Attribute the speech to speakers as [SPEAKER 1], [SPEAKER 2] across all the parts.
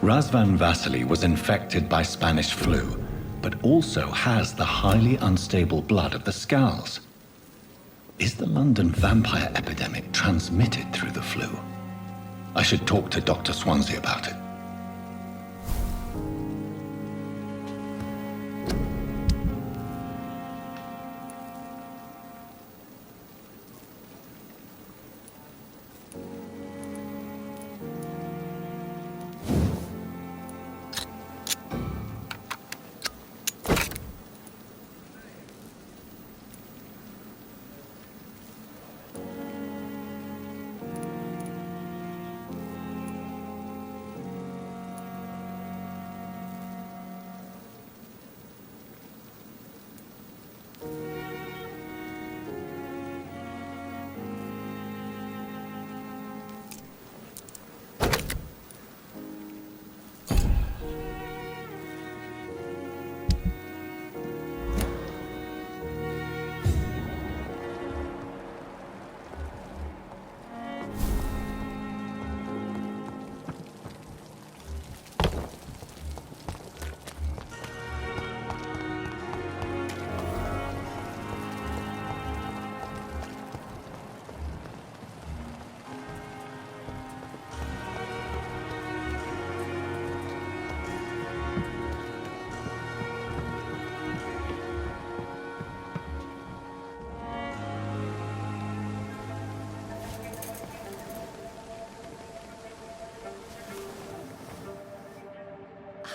[SPEAKER 1] Razvan Vasily was infected by Spanish flu, but also has the highly unstable blood of the Scows. Is the London vampire epidemic transmitted through the flu? I should talk to Dr. Swansea about it.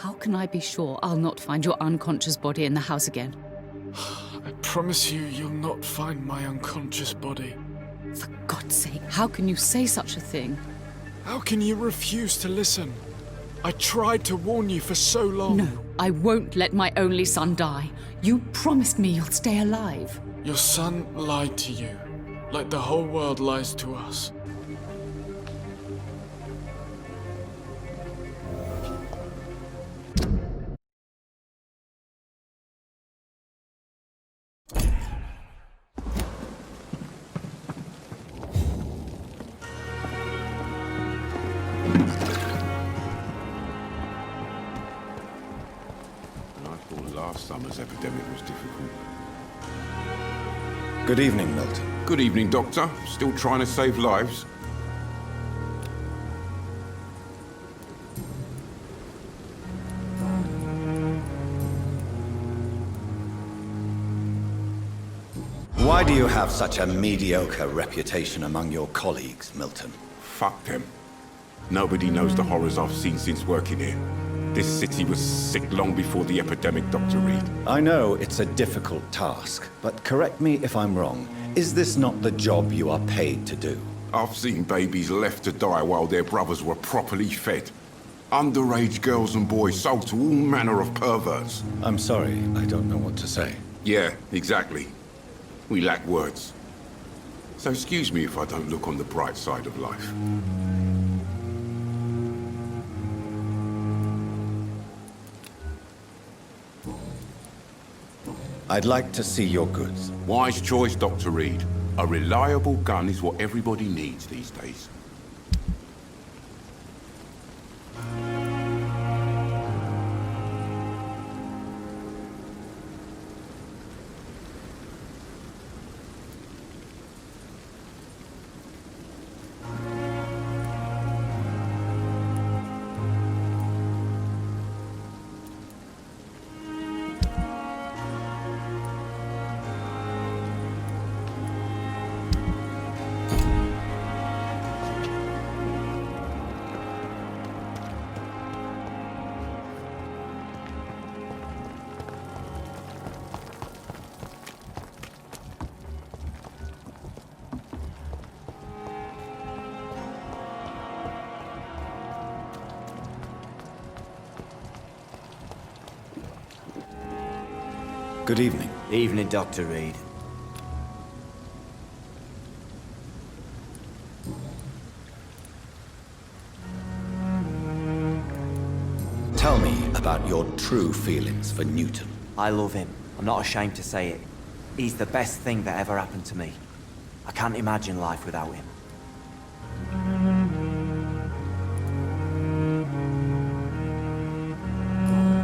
[SPEAKER 2] How can I be sure I'll not find your unconscious body in the house again?
[SPEAKER 3] I promise you, you'll not find my unconscious body.
[SPEAKER 2] For God's sake, how can you say such a thing?
[SPEAKER 3] How can you refuse to listen? I tried to warn you for so long.
[SPEAKER 2] No, I won't let my only son die. You promised me you'll stay alive.
[SPEAKER 3] Your son lied to you, like the whole world lies to us.
[SPEAKER 4] Last summer's epidemic was difficult.
[SPEAKER 1] Good evening, Milton.
[SPEAKER 4] Good evening, Doctor. Still trying to save lives?
[SPEAKER 1] Why do you have such a mediocre reputation among your colleagues, Milton?
[SPEAKER 4] Fuck them. Nobody knows the horrors I've seen since working here. This city was sick long before the epidemic, Dr. Reed.
[SPEAKER 1] I know it's a difficult task, but correct me if I'm wrong. Is this not the job you are paid to do?
[SPEAKER 4] I've seen babies left to die while their brothers were properly fed. Underage girls and boys sold to all manner of perverts.
[SPEAKER 1] I'm sorry, I don't know what to say.
[SPEAKER 4] Yeah, exactly. We lack words. So excuse me if I don't look on the bright side of life.
[SPEAKER 1] I'd like to see your goods.
[SPEAKER 4] Wise choice, Dr. Reed. A reliable gun is what everybody needs these days.
[SPEAKER 1] Good evening.
[SPEAKER 5] Evening, Dr. Reed.
[SPEAKER 1] Tell me about your true feelings for Newton.
[SPEAKER 5] I love him. I'm not ashamed to say it. He's the best thing that ever happened to me. I can't imagine life without him.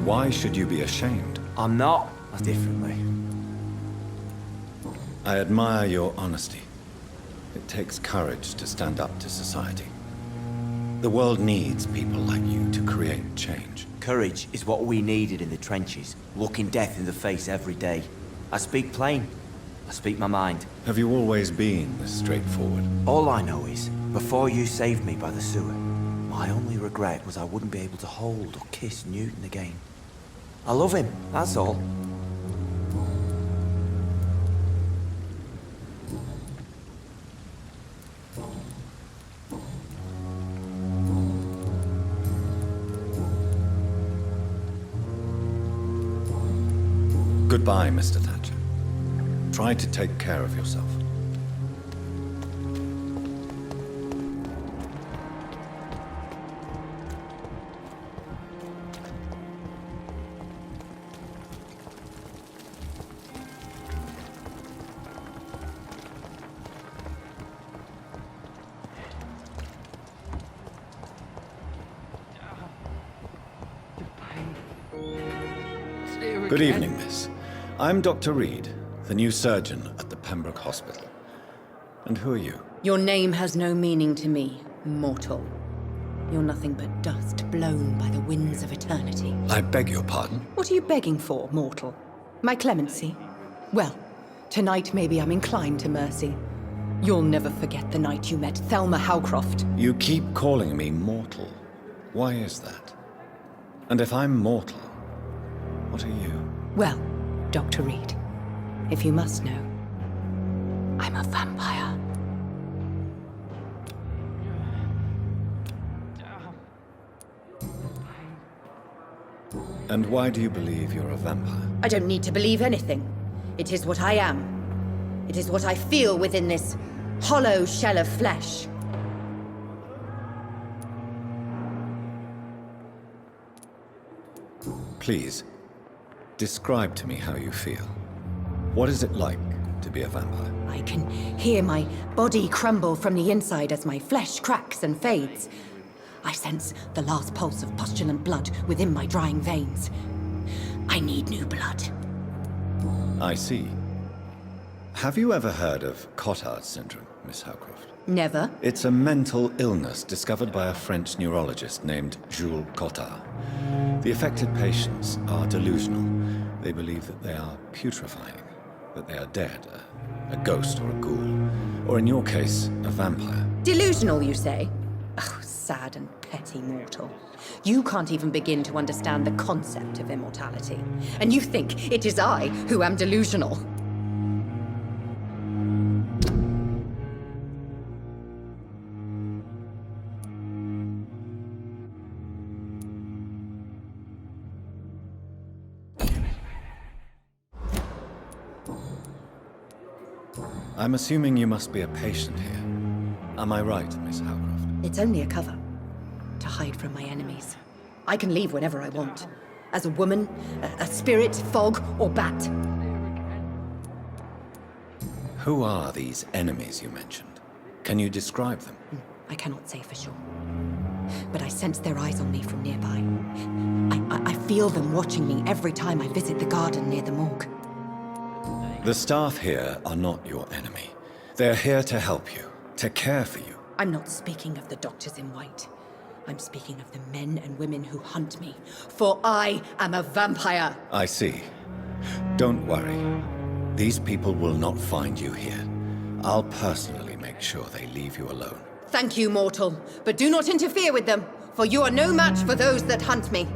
[SPEAKER 6] Why should you be ashamed?
[SPEAKER 5] I'm not. Differently.
[SPEAKER 6] I admire your honesty. It takes courage to stand up to society. The world needs people like you to create change.
[SPEAKER 5] Courage is what we needed in the trenches, looking death in the face every day. I speak plain. I speak my mind.
[SPEAKER 6] Have you always been this straightforward?
[SPEAKER 5] All I know is, before you saved me by the sewer, my only regret was I wouldn't be able to hold or kiss Newton again. I love him, that's all.
[SPEAKER 6] Goodbye, Mr. Thatcher. Try to take care of yourself. Good evening, miss. I'm Dr. Reed, the new surgeon at the Pembroke Hospital. And who are you?
[SPEAKER 7] Your name has no meaning to me, mortal. You're nothing but dust blown by the winds of eternity.
[SPEAKER 6] I beg your pardon?
[SPEAKER 7] What are you begging for, mortal? My clemency? Well, tonight maybe I'm inclined to mercy. You'll never forget the night you met Thelma Howcroft.
[SPEAKER 6] You keep calling me mortal. Why is that? And if I'm mortal, what are you?
[SPEAKER 7] Well, Dr. Reed, if you must know, I'm a vampire.
[SPEAKER 6] And why do you believe you're a vampire?
[SPEAKER 7] I don't need to believe anything. It is what I am. It is what I feel within this hollow shell of flesh.
[SPEAKER 6] Please, describe to me how you feel. What is it like to be a vampire?
[SPEAKER 7] I can hear my body crumble from the inside as my flesh cracks and fades. I sense the last pulse of postulant blood within my drying veins. I need new blood.
[SPEAKER 6] I see. Have you ever heard of Cotard syndrome, Miss Howcroft?
[SPEAKER 7] Never.
[SPEAKER 6] It's a mental illness discovered by a French neurologist named Jules Cotard. The affected patients are delusional. They believe that they are putrefying, that they are dead, a ghost or a ghoul, or in your case, a vampire.
[SPEAKER 7] Delusional, you say? Oh, sad and petty mortal. You can't even begin to understand the concept of immortality. And you think it is I who am delusional.
[SPEAKER 6] I'm assuming you must be a patient here. Am I right, Miss Howcroft?
[SPEAKER 7] It's only a cover. To hide from my enemies. I can leave whenever I want. As a woman, a spirit, fog, or bat.
[SPEAKER 6] Who are these enemies you mentioned? Can you describe them?
[SPEAKER 7] I cannot say for sure. But I sense their eyes on me from nearby. I feel them watching me every time I visit the garden near the morgue.
[SPEAKER 6] The staff here are not your enemy. They're here to help you, to care for you.
[SPEAKER 7] I'm not speaking of the doctors in white. I'm speaking of the men and women who hunt me. For I am a vampire!
[SPEAKER 6] I see. Don't worry. These people will not find you here. I'll personally make sure they leave you alone.
[SPEAKER 7] Thank you, mortal. But do not interfere with them, for you are no match for those that hunt me.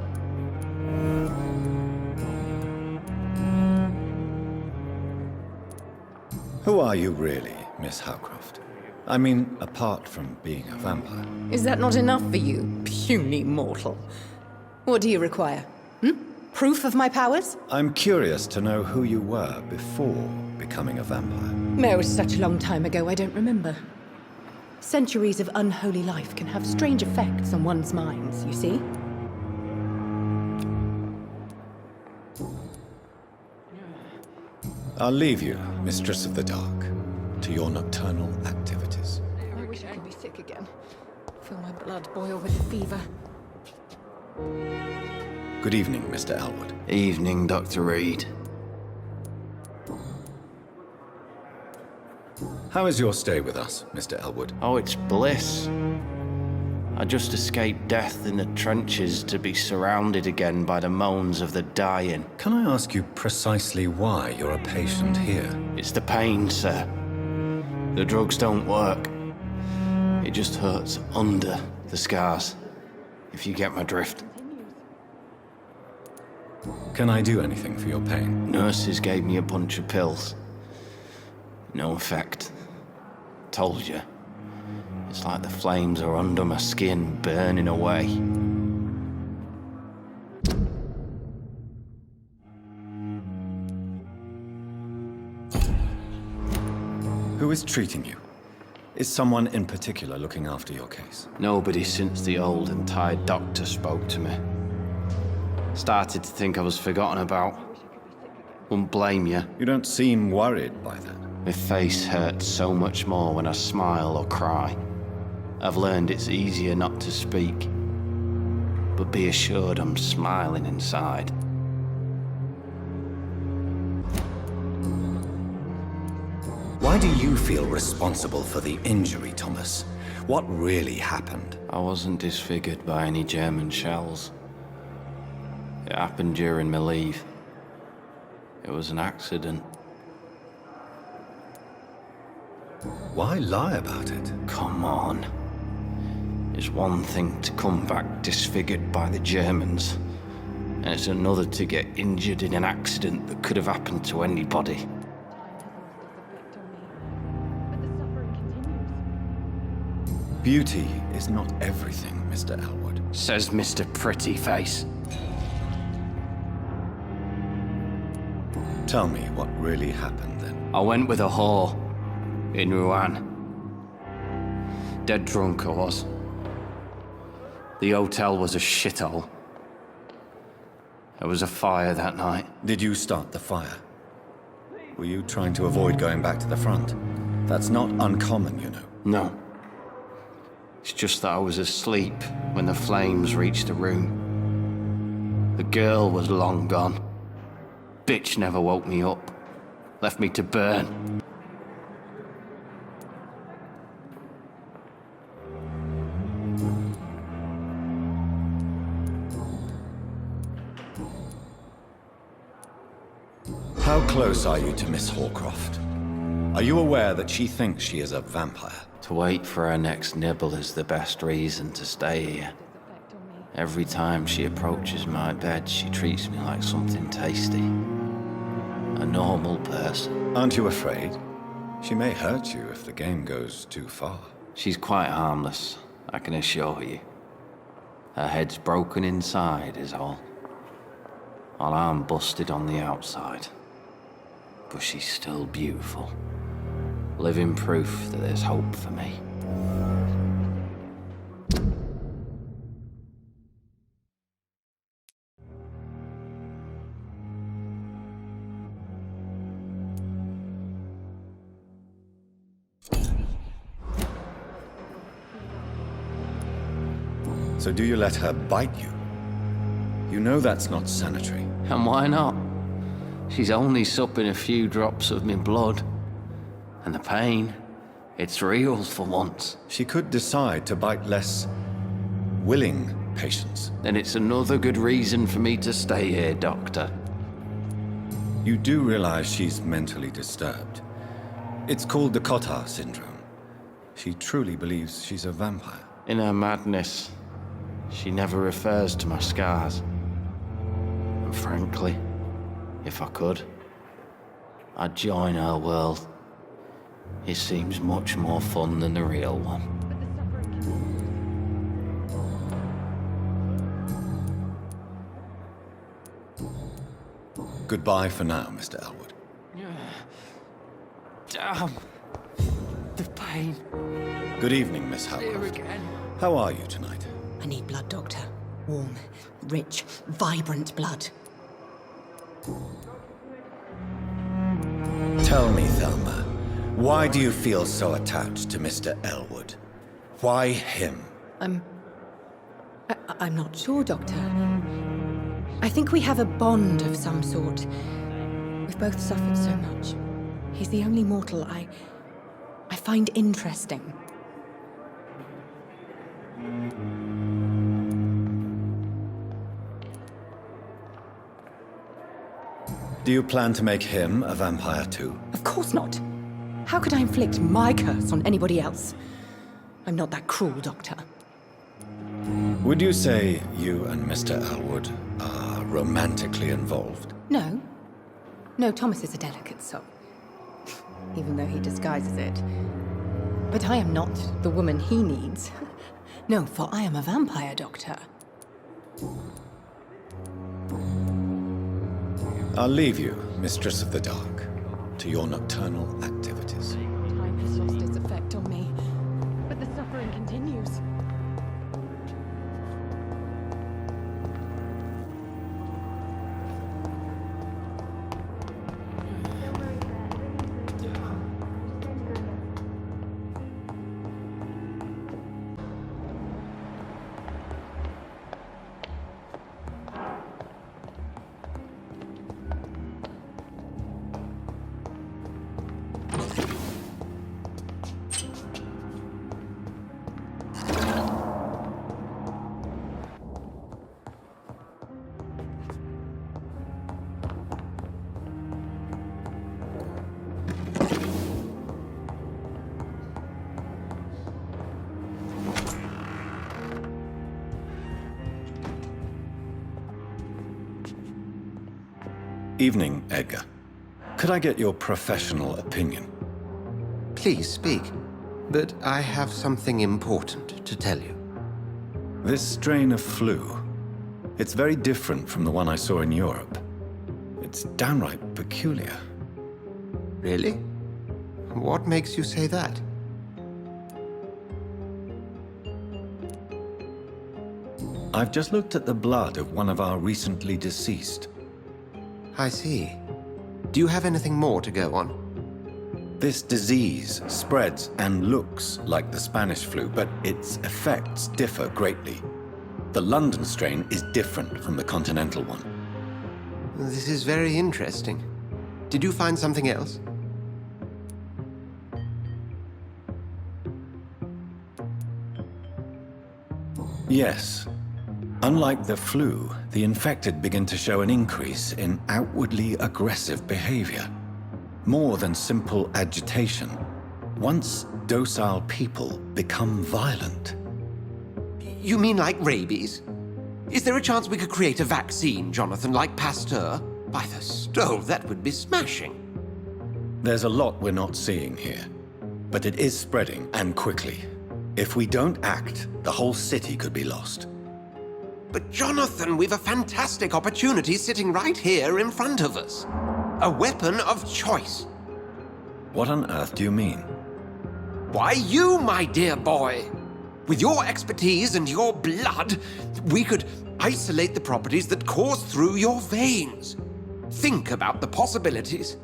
[SPEAKER 6] Who are you really, Miss Howcroft? I mean, apart from being a vampire.
[SPEAKER 7] Is that not enough for you, puny mortal? What do you require? Proof of my powers?
[SPEAKER 6] I'm curious to know who you were before becoming a vampire.
[SPEAKER 7] It was such a long time ago, I don't remember. Centuries of unholy life can have strange effects on one's minds, you see?
[SPEAKER 6] I'll leave you, Mistress of the Dark, to your nocturnal activities.
[SPEAKER 7] I wish I could be sick again. Feel my blood boil with the fever.
[SPEAKER 6] Good evening, Mr. Elwood.
[SPEAKER 8] Evening, Dr. Reed.
[SPEAKER 6] How is your stay with us, Mr. Elwood?
[SPEAKER 8] Oh, it's bliss. I just escaped death in the trenches to be surrounded again by the moans of the dying.
[SPEAKER 6] Can I ask you precisely why you're a patient here?
[SPEAKER 8] It's the pain, sir. The drugs don't work. It just hurts under the scars, if you get my drift.
[SPEAKER 6] Can I do anything for your pain?
[SPEAKER 8] Nurses gave me a bunch of pills. No effect. Told you. It's like the flames are under my skin, burning away.
[SPEAKER 6] Who is treating you? Is someone in particular looking after your case?
[SPEAKER 8] Nobody since the old and tired doctor spoke to me. Started to think I was forgotten about. Wouldn't blame you.
[SPEAKER 6] You don't seem worried by that.
[SPEAKER 8] My face hurts so much more when I smile or cry. I've learned it's easier not to speak. But be assured I'm smiling inside.
[SPEAKER 6] Why do you feel responsible for the injury, Thomas? What really happened?
[SPEAKER 8] I wasn't disfigured by any German shells. It happened during my leave. It was an accident.
[SPEAKER 6] Why lie about it?
[SPEAKER 8] Come on. It's one thing to come back disfigured by the Germans, and it's another to get injured in an accident that could have happened to anybody.
[SPEAKER 6] Beauty is not everything, Mr. Elwood.
[SPEAKER 8] Says Mr. Pretty Face.
[SPEAKER 6] Tell me what really happened then.
[SPEAKER 8] I went with a whore in Rouen. Dead drunk I was. The hotel was a shithole. There was a fire that night.
[SPEAKER 6] Did you start the fire? Were you trying to avoid going back to the front? That's not uncommon, you know.
[SPEAKER 8] No. It's just that I was asleep when the flames reached the room. The girl was long gone. Bitch never woke me up. Left me to burn.
[SPEAKER 6] How close are you to Miss Horcroft? Are you aware that she thinks she is a vampire?
[SPEAKER 8] To wait for her next nibble is the best reason to stay here. Every time she approaches my bed, she treats me like something tasty. A normal person.
[SPEAKER 6] Aren't you afraid? She may hurt you if the game goes too far.
[SPEAKER 8] She's quite harmless, I can assure you. Her head's broken inside is all. While I'm busted on the outside. But she's still beautiful. Living proof that there's hope for me.
[SPEAKER 6] So do you let her bite you? You know that's not sanitary.
[SPEAKER 8] And why not? She's only supping a few drops of me blood. And the pain, it's real for once.
[SPEAKER 6] She could decide to bite less willing patients.
[SPEAKER 8] Then it's another good reason for me to stay here, Doctor.
[SPEAKER 6] You do realize she's mentally disturbed. It's called the Cotard syndrome. She truly believes she's a vampire.
[SPEAKER 8] In her madness, she never refers to my scars. And frankly, if I could, I'd join her world. It seems much more fun than the real one.
[SPEAKER 6] Goodbye for now, Mr. Elwood.
[SPEAKER 8] Damn. The pain.
[SPEAKER 6] Good evening, Miss Howcroft. How are you tonight?
[SPEAKER 7] I need blood, Doctor. Warm, rich, vibrant blood.
[SPEAKER 6] Tell me, Thelma, why do you feel so attached to Mr. Elwood? Why him?
[SPEAKER 7] I'm not sure, Doctor. I think we have a bond of some sort. We've both suffered so much. He's the only mortal I find interesting.
[SPEAKER 6] Do you plan to make him a vampire too?
[SPEAKER 7] Of course not. How could I inflict my curse on anybody else? I'm not that cruel, Doctor.
[SPEAKER 6] Would you say you and Mr. Elwood are romantically involved?
[SPEAKER 7] No. No, Thomas is a delicate soul. Even though he disguises it. But I am not the woman he needs. No, for I am a vampire, Doctor.
[SPEAKER 6] I'll leave you, Mistress of the Dark, to your nocturnal activities.
[SPEAKER 7] Time has lost its effect on me, but the suffering continues.
[SPEAKER 6] Evening, Edgar. Could I get your professional opinion?
[SPEAKER 9] Please speak, but I have something important to tell you.
[SPEAKER 6] This strain of flu, it's very different from the one I saw in Europe. It's downright peculiar.
[SPEAKER 9] Really? What makes you say that?
[SPEAKER 6] I've just looked at the blood of one of our recently deceased.
[SPEAKER 9] I see. Do you have anything more to go on?
[SPEAKER 6] This disease spreads and looks like the Spanish flu, but its effects differ greatly. The London strain is different from the continental one.
[SPEAKER 9] This is very interesting. Did you find something else?
[SPEAKER 6] Yes. Unlike the flu, the infected begin to show an increase in outwardly aggressive behavior. More than simple agitation. Once docile people become violent.
[SPEAKER 9] You mean like rabies? Is there a chance we could create a vaccine, Jonathan, like Pasteur? By the stove, that would be smashing.
[SPEAKER 6] There's a lot we're not seeing here. But it is spreading, and quickly. If we don't act, the whole city could be lost.
[SPEAKER 9] But Jonathan, we've a fantastic opportunity sitting right here in front of us. A weapon of choice.
[SPEAKER 6] What on earth do you mean?
[SPEAKER 9] Why, you, my dear boy. With your expertise and your blood, we could isolate the properties that course through your veins. Think about the possibilities.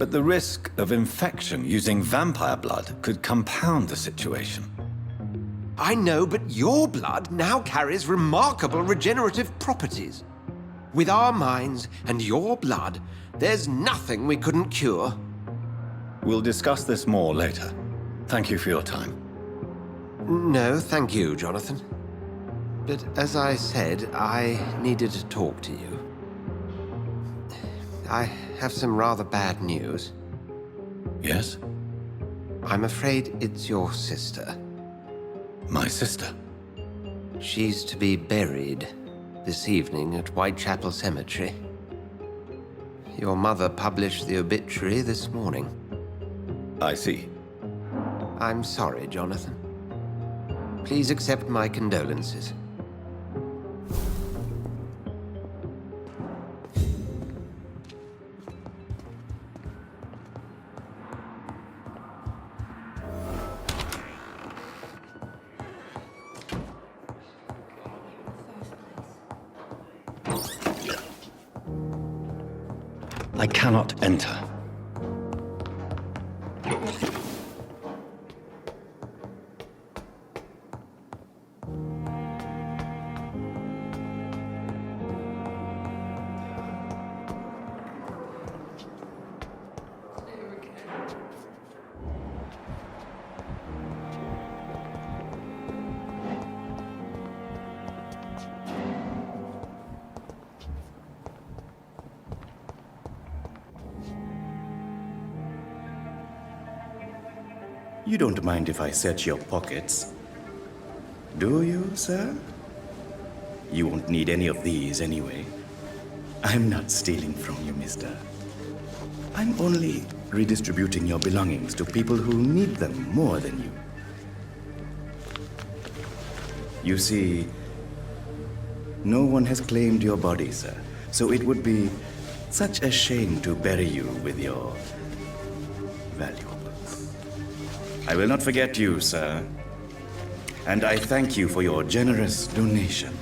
[SPEAKER 6] But the risk of infection using vampire blood could compound the situation.
[SPEAKER 9] I know, but your blood now carries remarkable regenerative properties. With our minds and your blood, there's nothing we couldn't cure.
[SPEAKER 6] We'll discuss this more later. Thank you for your time.
[SPEAKER 9] No, thank you, Jonathan. But as I said, I needed to talk to you. I have some rather bad news.
[SPEAKER 6] Yes?
[SPEAKER 9] I'm afraid it's your sister.
[SPEAKER 6] My sister?
[SPEAKER 9] She's to be buried this evening at Whitechapel Cemetery. Your mother published the obituary this morning.
[SPEAKER 6] I see.
[SPEAKER 9] I'm sorry, Jonathan. Please accept my condolences.
[SPEAKER 6] I cannot enter.
[SPEAKER 10] You don't mind if I search your pockets, do you, sir? You won't need any of these anyway. I'm not stealing from you, mister. I'm only redistributing your belongings to people who need them more than you. You see, no one has claimed your body, sir, so it would be such a shame to bury you with your valuables. I will not forget you, sir, and I thank you for your generous donation.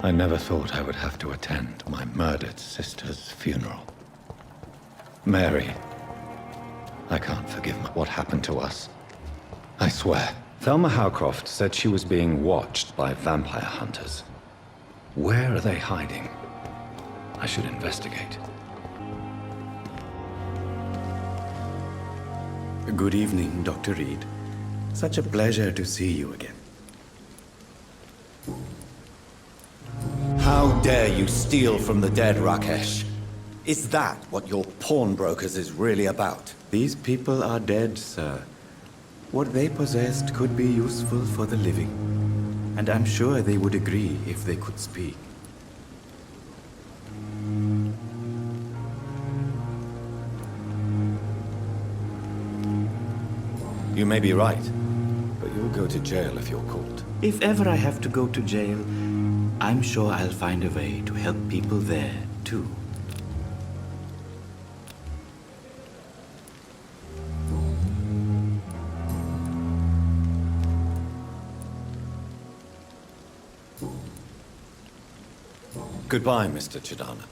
[SPEAKER 1] I never thought I would have to attend my murdered sister's funeral. Mary, I can't forgive what happened to us. I swear. Thelma Howcroft said she was being watched by vampire hunters. Where are they hiding? I should investigate.
[SPEAKER 10] Good evening, Dr. Reed. Such a pleasure to see you again.
[SPEAKER 6] How dare you steal from the dead, Rakesh? Is that what your pawnbrokers is really about?
[SPEAKER 10] These people are dead, sir. What they possessed could be useful for the living. And I'm sure they would agree if they could speak.
[SPEAKER 6] You may be right, but you'll go to jail if you're caught.
[SPEAKER 10] If ever I have to go to jail, I'm sure I'll find a way to help people there, too.
[SPEAKER 6] Goodbye, Mr. Chidana.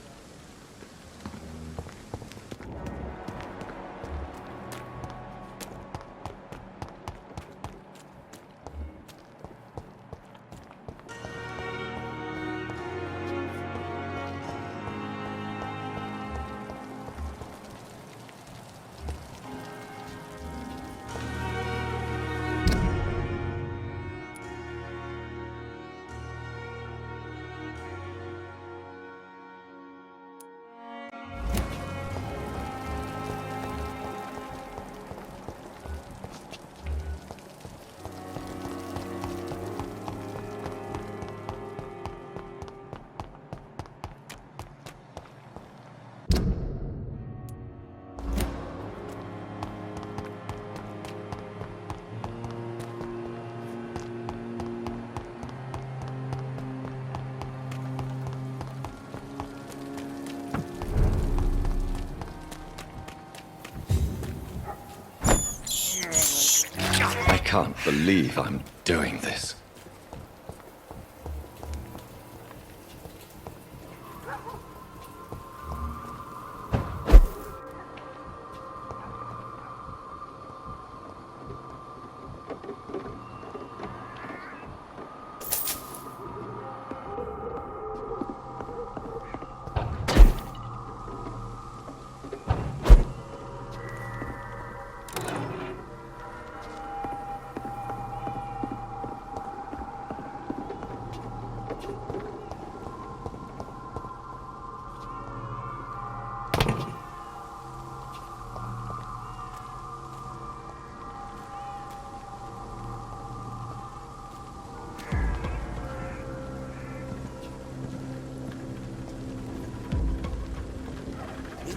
[SPEAKER 1] I can't believe I'm doing this.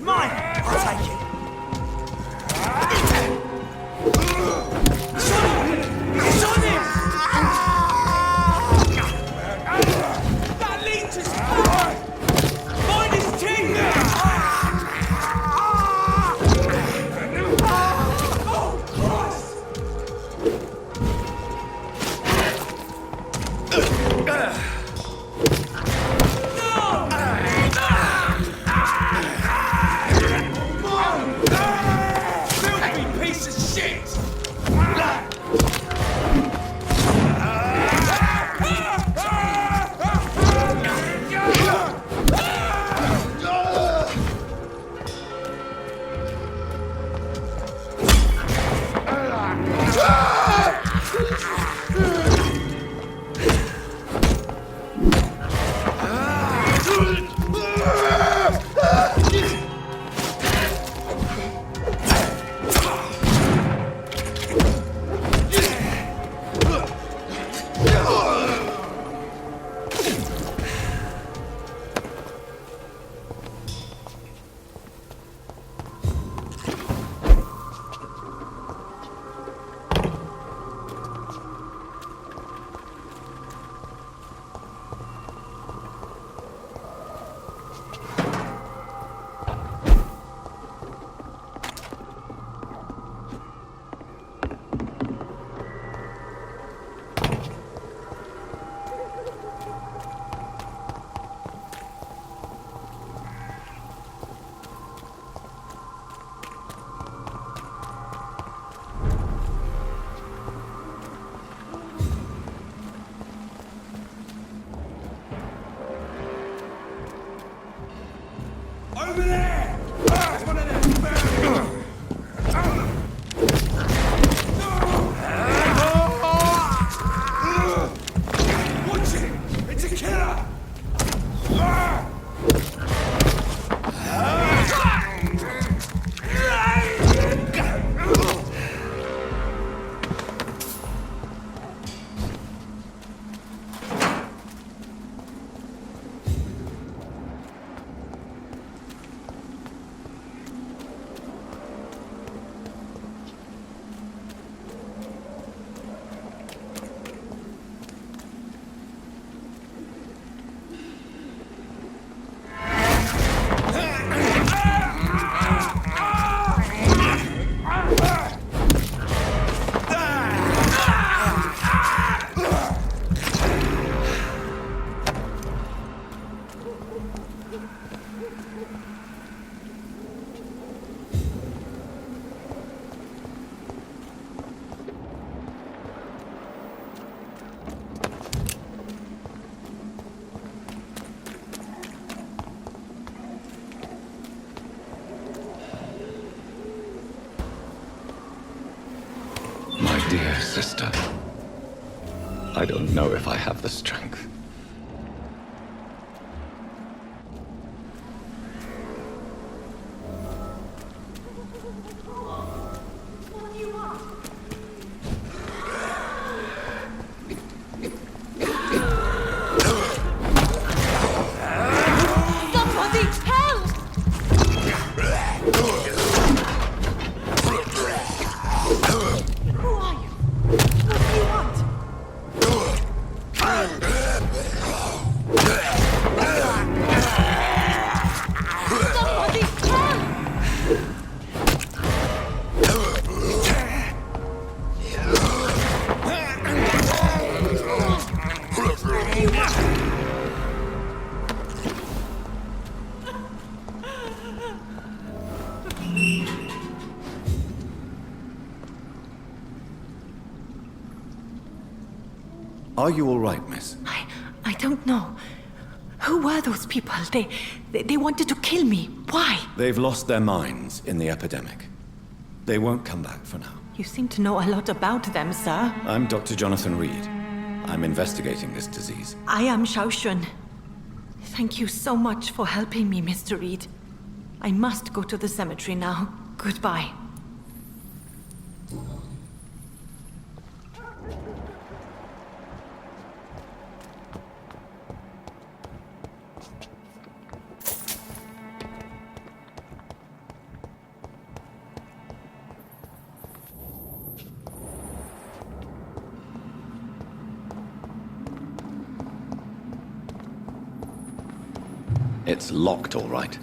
[SPEAKER 5] Mine! I'll take it! It's on him! That leads us back! Find his teeth! Oh, Christ! No!
[SPEAKER 1] Dear sister, I don't know if I have the strength.
[SPEAKER 6] Are you all right, miss?
[SPEAKER 7] I don't know. Who were those people? They wanted to kill me. Why?
[SPEAKER 6] They've lost their minds in the epidemic. They won't come back for now.
[SPEAKER 7] You seem to know a lot about them, sir.
[SPEAKER 6] I'm Dr. Jonathan Reed. I'm investigating this disease.
[SPEAKER 7] I am Xiaoxun. Thank you so much for helping me, Mr. Reed. I must go to the cemetery now. Goodbye.
[SPEAKER 1] It's locked, all right.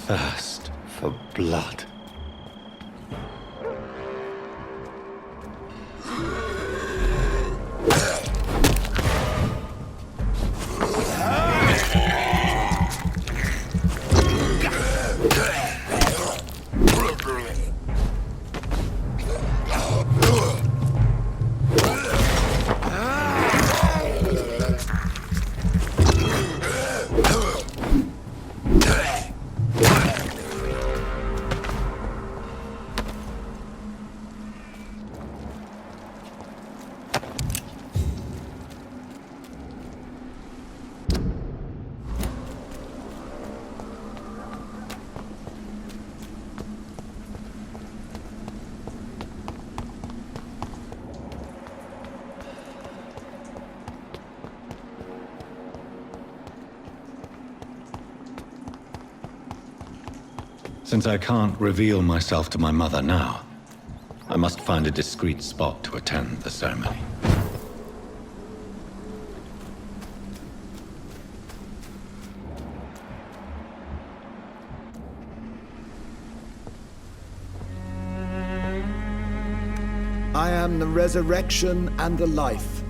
[SPEAKER 6] thirst for blood. Since I can't reveal myself to my mother now, I must find a discreet spot to attend the ceremony.
[SPEAKER 11] I am the resurrection and the life.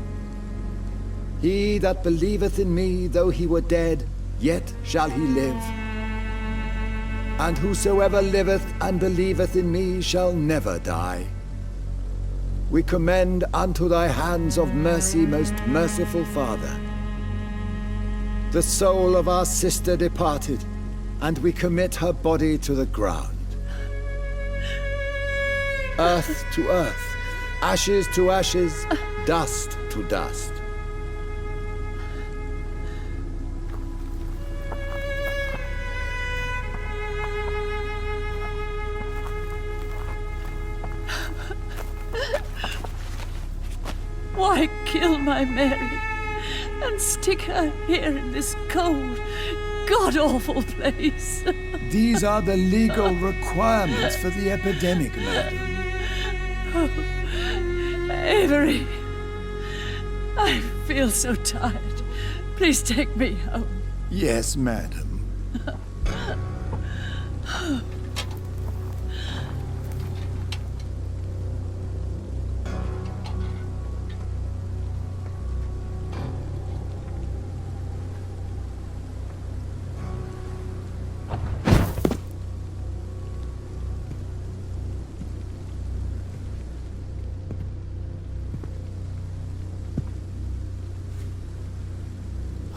[SPEAKER 11] He that believeth in me, though he were dead, yet shall he live. And whosoever liveth and believeth in me shall never die. We commend unto thy hands of mercy, most merciful Father, the soul of our sister departed, and we commit her body to the ground. Earth to earth, ashes to ashes, dust to dust.
[SPEAKER 12] Why kill my Mary and stick her here in this cold, god-awful place?
[SPEAKER 11] These are the legal requirements for the epidemic, madam.
[SPEAKER 12] Oh, Avery, I feel so tired. Please take me home.
[SPEAKER 11] Yes, madam.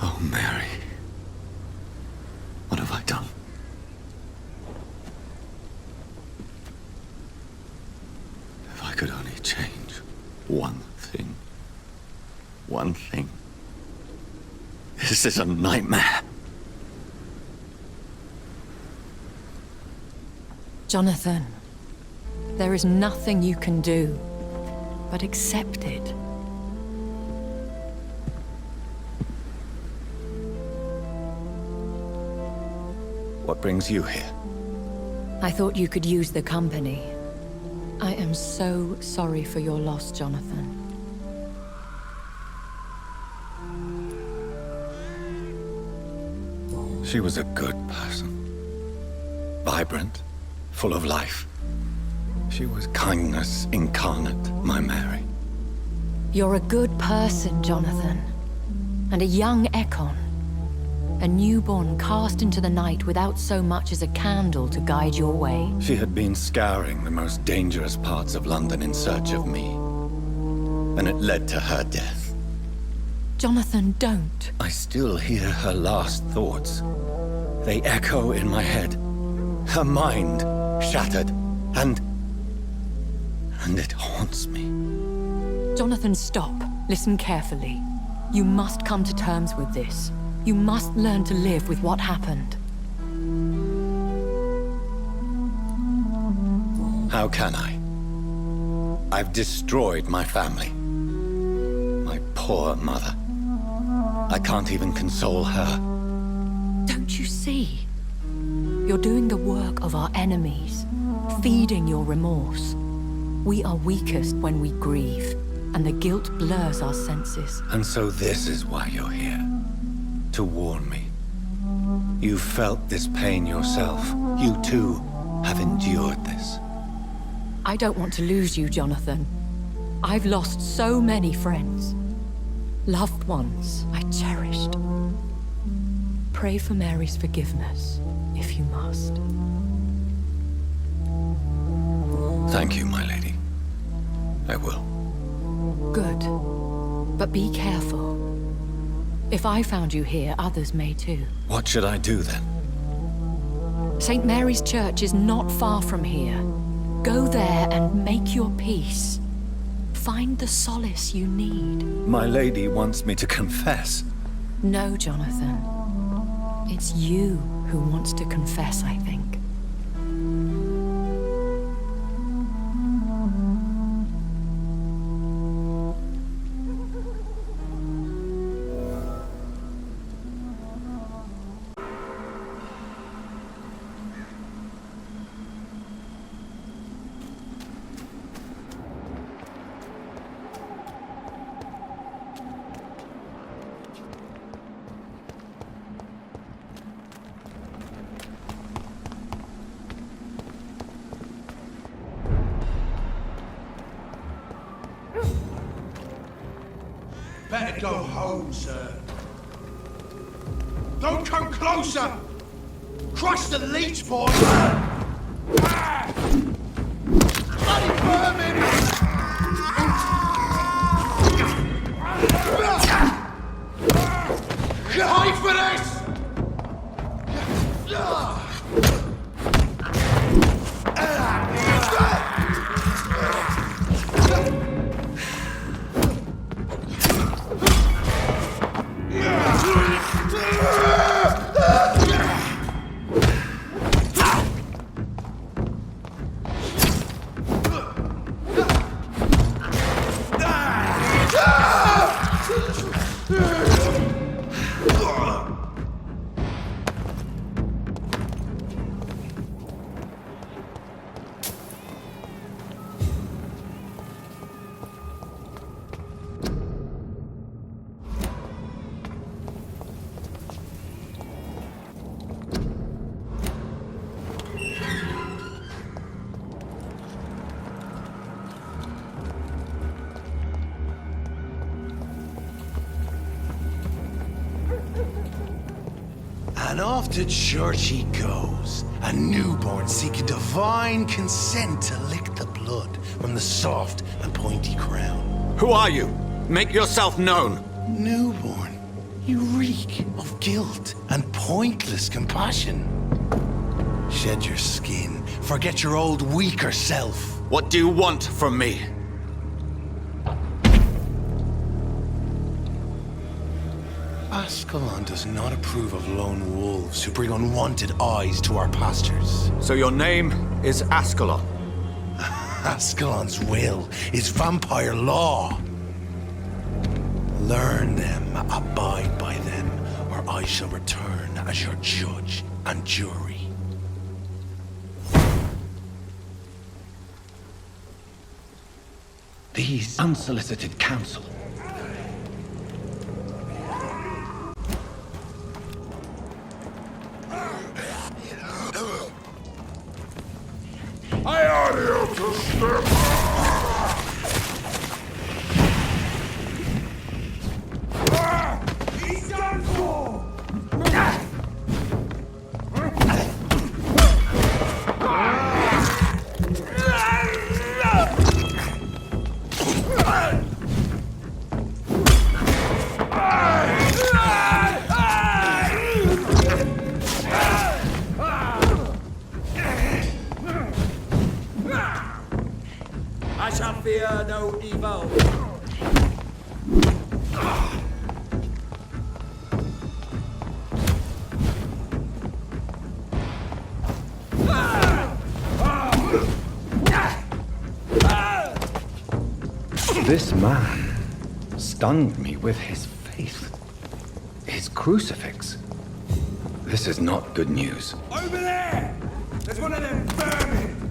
[SPEAKER 6] Oh, Mary. What have I done? If I could only change one thing. One thing. This is a nightmare.
[SPEAKER 13] Jonathan, there is nothing you can do but accept it.
[SPEAKER 6] What brings you here?
[SPEAKER 13] I thought you could use the company. I am so sorry for your loss, Jonathan.
[SPEAKER 6] She was a good person. Vibrant, full of life. She was kindness incarnate, my Mary.
[SPEAKER 13] You're a good person, Jonathan. And a young Ekon. A newborn cast into the night without so much as a candle to guide your way.
[SPEAKER 6] She had been scouring the most dangerous parts of London in search of me. And it led to her death.
[SPEAKER 13] Jonathan, don't.
[SPEAKER 6] I still hear her last thoughts. They echo in my head. Her mind shattered, and it haunts me.
[SPEAKER 13] Jonathan, stop. Listen carefully. You must come to terms with this. You must learn to live with what happened.
[SPEAKER 6] How can I? I've destroyed my family. My poor mother. I can't even console her.
[SPEAKER 13] Don't you see? You're doing the work of our enemies, feeding your remorse. We are weakest when we grieve, and the guilt blurs our senses.
[SPEAKER 6] And so this is why you're here. To warn me. You felt this pain yourself. You too have endured this.
[SPEAKER 13] I don't want to lose you, Jonathan. I've lost so many friends. Loved ones I cherished. Pray for Mary's forgiveness, if you must.
[SPEAKER 6] Thank you, my lady. I will.
[SPEAKER 13] Good. But be careful. If I found you here, others may too.
[SPEAKER 6] What should I do then?
[SPEAKER 13] St. Mary's Church is not far from here. Go there and make your peace. Find the solace you need.
[SPEAKER 6] My lady wants me to confess.
[SPEAKER 13] No, Jonathan. It's you who wants to confess, I think.
[SPEAKER 14] Better go home, sir. Don't come closer! Crush the leech, boy! Bloody vermin! Hide for this! And off to church he goes, a newborn seeking divine consent to lick the blood from the soft and pointy crown.
[SPEAKER 6] Who are you? Make yourself known.
[SPEAKER 14] Newborn, you reek of guilt and pointless compassion. Shed your skin, forget your old weaker self.
[SPEAKER 6] What do you want from me?
[SPEAKER 14] Ascalon does not approve of lone wolves who bring unwanted eyes to our pastures.
[SPEAKER 6] So your name is Ascalon?
[SPEAKER 14] Ascalon's will is vampire law. Learn them, abide by them, or I shall return as your judge and jury.
[SPEAKER 1] These unsolicited counsel.
[SPEAKER 4] I order you to step
[SPEAKER 14] He's done for!
[SPEAKER 15] I shall fear no evil.
[SPEAKER 1] This man stunned me with his faith. His crucifix. This is not good news.
[SPEAKER 15] Over there! There's one of them vermin!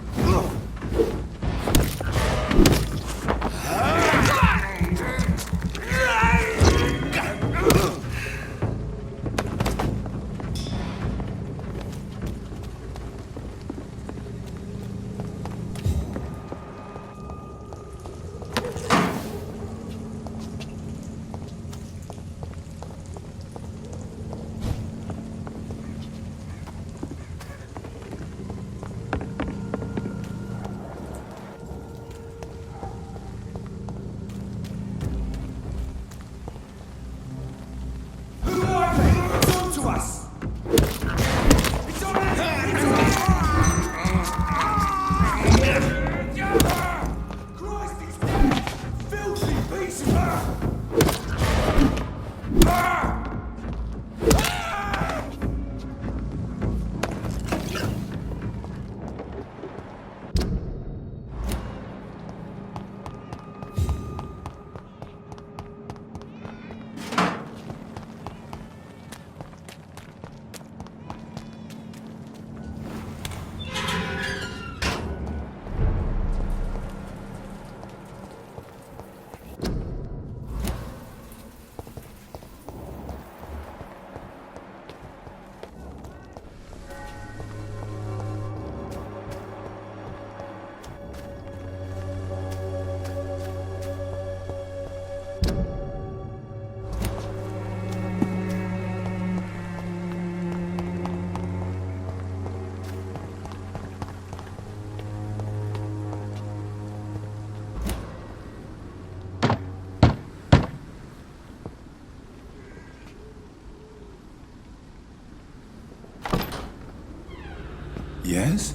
[SPEAKER 11] Yes?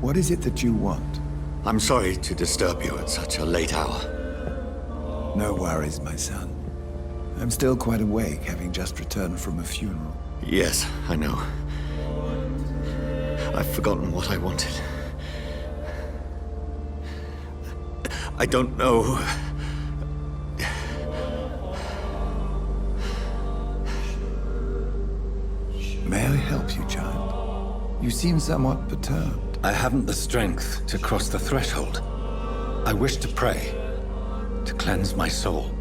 [SPEAKER 11] What is it that you want?
[SPEAKER 6] I'm sorry to disturb you at such a late hour.
[SPEAKER 11] No worries, my son. I'm still quite awake, having just returned from a funeral.
[SPEAKER 6] Yes, I know. I've forgotten what I wanted. I don't know.
[SPEAKER 11] May I help you, child? You seem somewhat perturbed.
[SPEAKER 6] I haven't the strength to cross the threshold. I wish to pray, to cleanse my soul.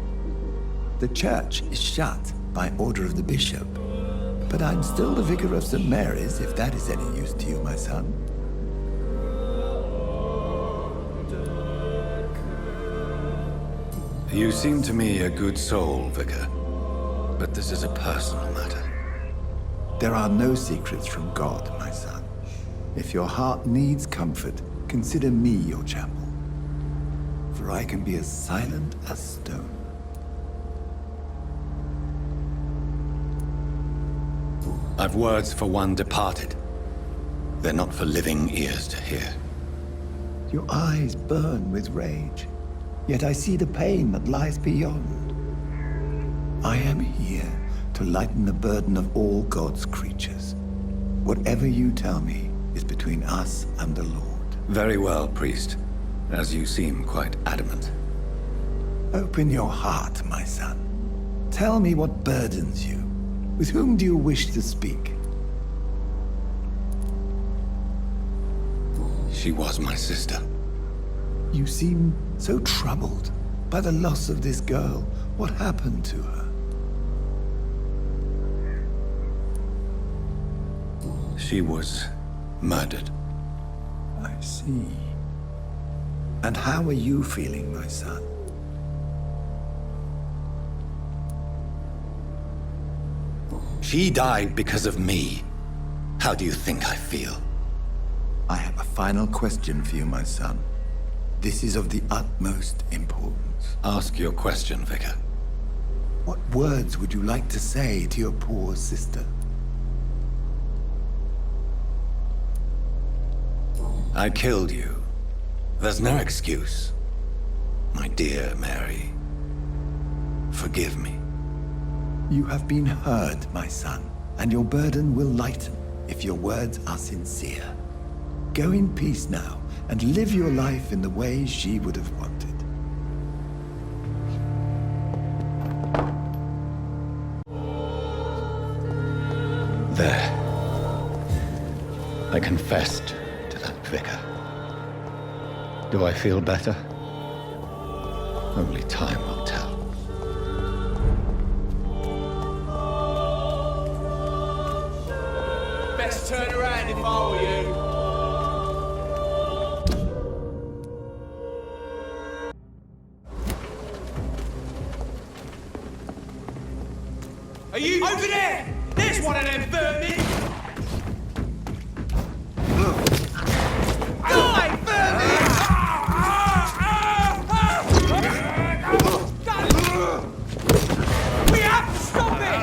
[SPEAKER 11] The church is shut by order of the bishop. But I'm still the vicar of St. Mary's, if that is any use to you, my son.
[SPEAKER 6] You seem to me a good soul, Vicar. But this is a personal matter.
[SPEAKER 11] There are no secrets from God, my son. If your heart needs comfort, consider me your chapel. For I can be as silent as stone.
[SPEAKER 6] I've words for one departed. They're not for living ears to hear.
[SPEAKER 11] Your eyes burn with rage, yet I see the pain that lies beyond. I am here to lighten the burden of all God's creatures. Whatever you tell me is between us and the Lord.
[SPEAKER 6] Very well, priest, as you seem quite adamant.
[SPEAKER 11] Open your heart, my son. Tell me what burdens you. With whom do you wish to speak?
[SPEAKER 6] She was my sister.
[SPEAKER 11] You seem so troubled by the loss of this girl. What happened to her?
[SPEAKER 6] She was murdered.
[SPEAKER 11] I see. And how are you feeling, my son?
[SPEAKER 6] She died because of me. How do you think I feel?
[SPEAKER 11] I have a final question for you, my son. This is of the utmost importance.
[SPEAKER 6] Ask your question, Vicar.
[SPEAKER 11] What words would you like to say to your poor sister?
[SPEAKER 6] I killed you. There's no excuse. My dear Mary, forgive me.
[SPEAKER 11] You have been heard, my son, and your burden will lighten if your words are sincere. Go in peace now, and live your life in the way she would have wanted.
[SPEAKER 6] There. I confessed to that vicar. Do I feel better? Only time will tell.
[SPEAKER 15] Best turn around if I were you. Are you over there? There's one of them vermin! Die, vermin! We have to stop it!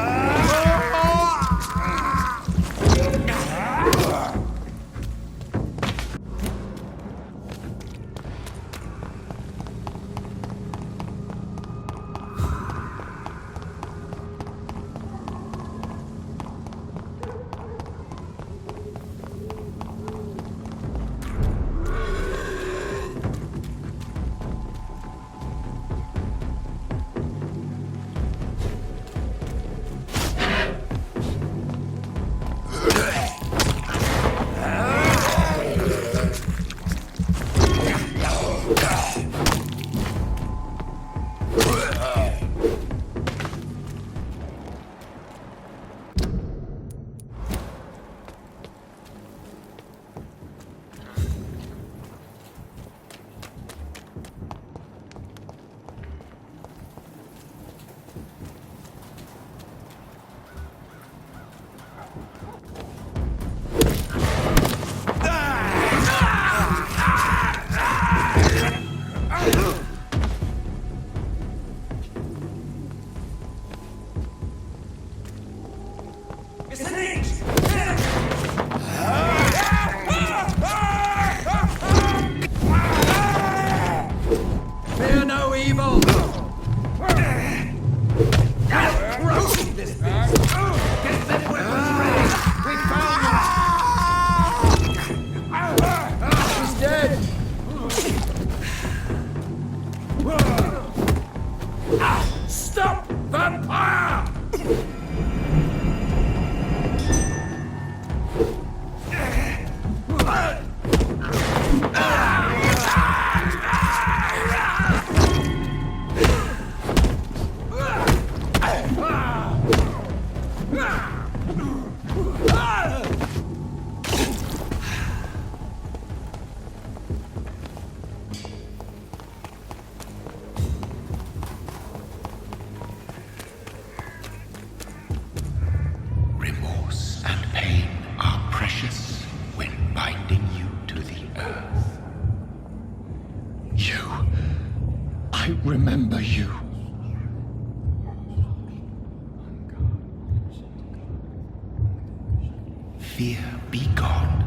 [SPEAKER 4] be gone.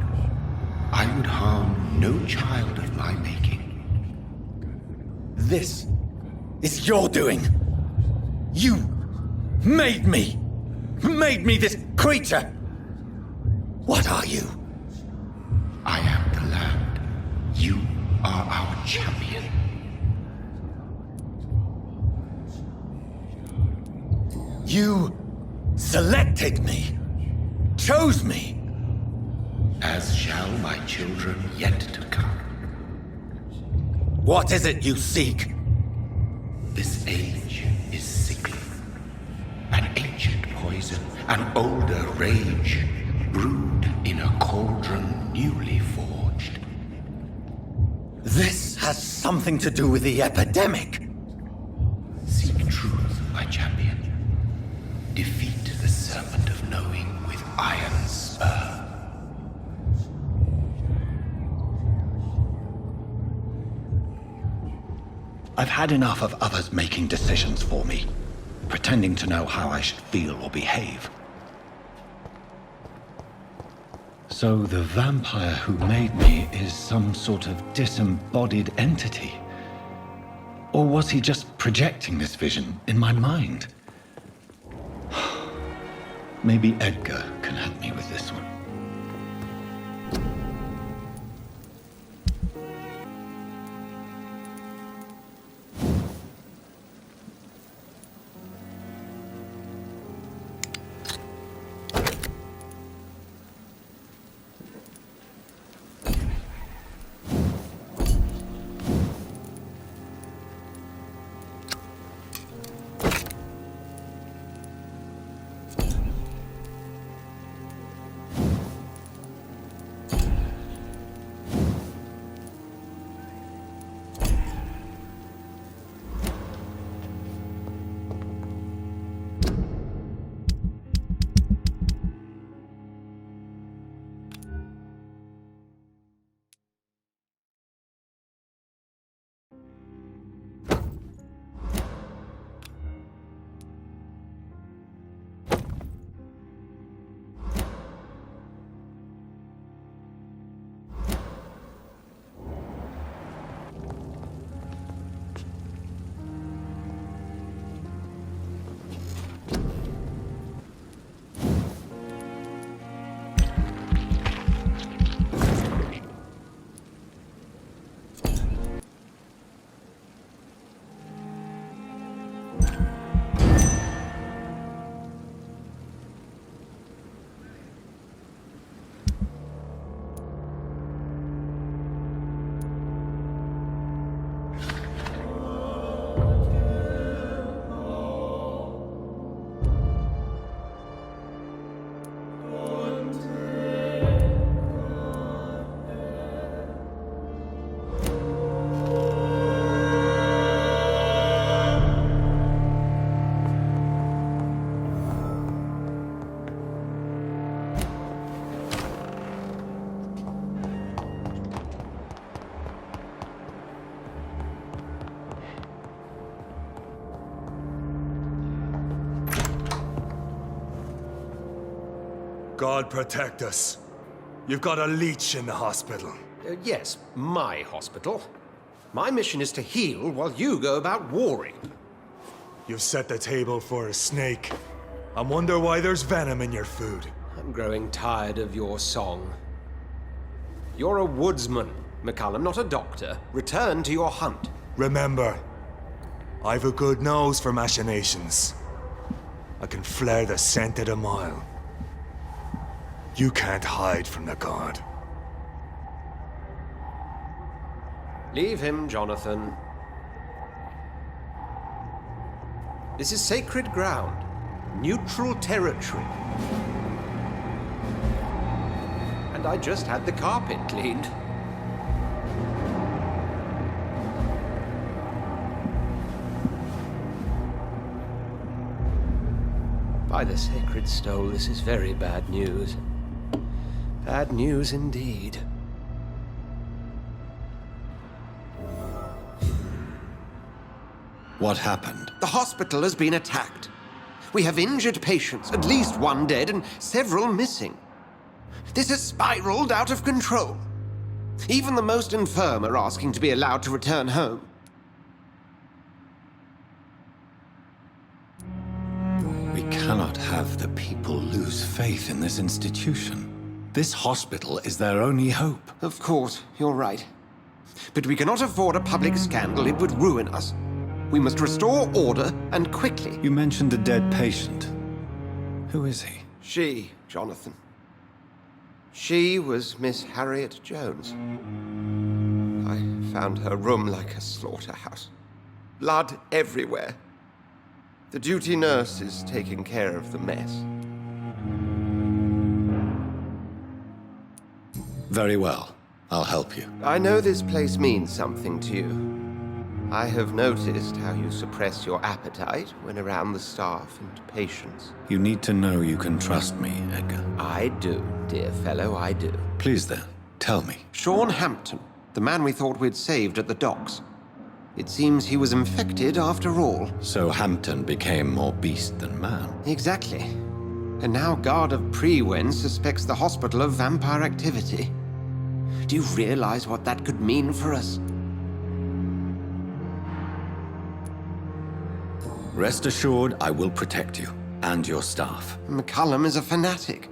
[SPEAKER 4] I would harm no child of my making.
[SPEAKER 6] This is your doing. You made me this creature. What are you?
[SPEAKER 4] I am the land. You are our champion.
[SPEAKER 6] You selected me, chose me.
[SPEAKER 4] As shall my children yet to come.
[SPEAKER 6] What is it you seek?
[SPEAKER 4] This age is sickly. An ancient poison, an older rage, brewed in a cauldron newly forged.
[SPEAKER 6] This has something to do with the epidemic.
[SPEAKER 4] Seek truth, my champion. Defeat the serpent of knowing with iron spur.
[SPEAKER 1] I've had enough of others making decisions for me, pretending to know how I should feel or behave. So the vampire who made me is some sort of disembodied entity? Or was he just projecting this vision in my mind? Maybe Edgar can help me with this one.
[SPEAKER 16] God protect us. You've got a leech in the hospital.
[SPEAKER 9] Yes, my hospital. My mission is to heal while you go about warring.
[SPEAKER 16] You've set the table for a snake. I wonder why there's venom in your food.
[SPEAKER 9] I'm growing tired of your song. You're a woodsman, McCallum, not a doctor. Return to your hunt.
[SPEAKER 16] Remember, I've a good nose for machinations. I can flare the scent at a mile. You can't hide from the god.
[SPEAKER 9] Leave him, Jonathan. This is sacred ground. Neutral territory. And I just had the carpet cleaned. By the sacred stole, this is very bad news. Bad news indeed.
[SPEAKER 6] What happened?
[SPEAKER 9] The hospital has been attacked. We have injured patients, at least one dead and several missing. This has spiraled out of control. Even the most infirm are asking to be allowed to return home.
[SPEAKER 6] We cannot have the people lose faith in this institution. This hospital is their only hope.
[SPEAKER 9] Of course, you're right. But we cannot afford a public scandal. It would ruin us. We must restore order, and quickly.
[SPEAKER 6] You mentioned a dead patient. Who is he?
[SPEAKER 9] She, Jonathan. She was Miss Harriet Jones. I found her room like a slaughterhouse. Blood everywhere. The duty nurse is taking care of the mess.
[SPEAKER 6] Very well. I'll help you.
[SPEAKER 9] I know this place means something to you. I have noticed how you suppress your appetite when around the staff and patients.
[SPEAKER 6] You need to know you can trust me, Edgar.
[SPEAKER 9] I do, dear fellow, I do.
[SPEAKER 6] Please then, tell me.
[SPEAKER 9] Sean Hampton, the man we thought we'd saved at the docks. It seems he was infected after all.
[SPEAKER 6] So Hampton became more beast than man.
[SPEAKER 9] Exactly. And now Guard of Prewen suspects the hospital of vampire activity. Do you realize what that could mean for us?
[SPEAKER 6] Rest assured, I will protect you and your staff.
[SPEAKER 9] McCullum is a fanatic.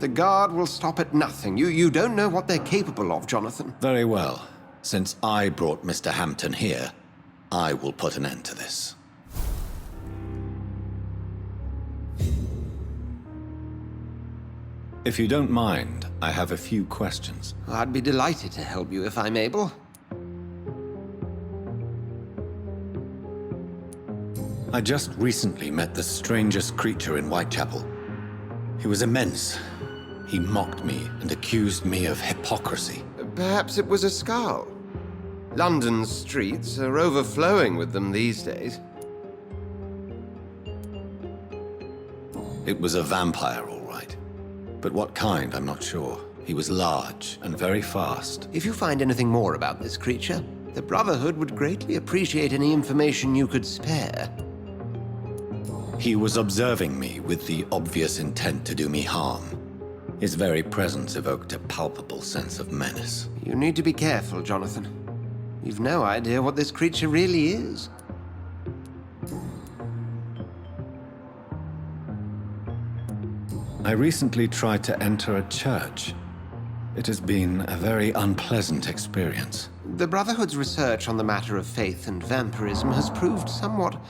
[SPEAKER 9] The Guard will stop at nothing. You don't know what they're capable of, Jonathan.
[SPEAKER 6] Very well. Since I brought Mr. Hampton here, I will put an end to this. If you don't mind, I have a few questions.
[SPEAKER 9] I'd be delighted to help you if I'm able.
[SPEAKER 6] I just recently met the strangest creature in Whitechapel. He was immense. He mocked me and accused me of hypocrisy.
[SPEAKER 9] Perhaps it was a skull. London's streets are overflowing with them these days.
[SPEAKER 6] It was a vampire, all right. But what kind, I'm not sure. He was large and very fast.
[SPEAKER 9] If you find anything more about this creature, the Brotherhood would greatly appreciate any information you could spare.
[SPEAKER 6] He was observing me with the obvious intent to do me harm. His very presence evoked a palpable sense of menace.
[SPEAKER 9] You need to be careful, Jonathan. You've no idea what this creature really is.
[SPEAKER 6] I recently tried to enter a church. It has been a very unpleasant experience.
[SPEAKER 9] The Brotherhood's research on the matter of faith and vampirism has proved somewhat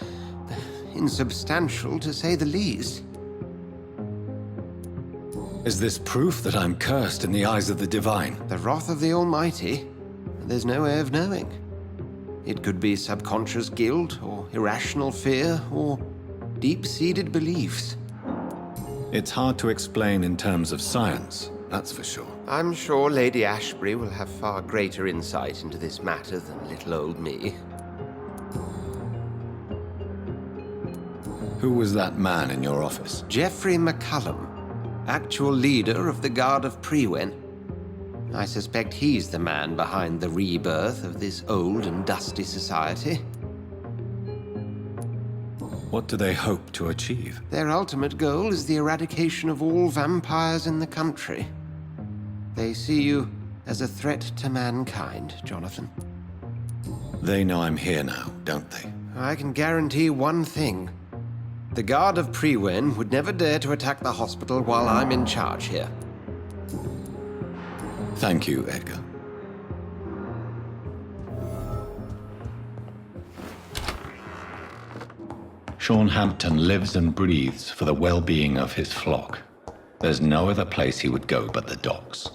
[SPEAKER 9] insubstantial, to say the least.
[SPEAKER 6] Is this proof that I'm cursed in the eyes of the divine?
[SPEAKER 9] The wrath of the Almighty? There's no way of knowing. It could be subconscious guilt, or irrational fear, or deep-seated beliefs.
[SPEAKER 6] It's hard to explain in terms of science, that's for sure.
[SPEAKER 9] I'm sure Lady Ashbury will have far greater insight into this matter than little old me.
[SPEAKER 6] Who was that man in your office?
[SPEAKER 9] Geoffrey McCullum, actual leader of the Guard of Prewen. I suspect he's the man behind the rebirth of this old and dusty society.
[SPEAKER 6] What do they hope to achieve?
[SPEAKER 9] Their ultimate goal is the eradication of all vampires in the country. They see you as a threat to mankind, Jonathan.
[SPEAKER 6] They know I'm here now, don't they?
[SPEAKER 9] I can guarantee one thing. The Guard of Prewen would never dare to attack the hospital while I'm in charge here.
[SPEAKER 6] Thank you, Edgar.
[SPEAKER 1] Sean Hampton lives and breathes for the well-being of his flock. There's no other place he would go but the docks.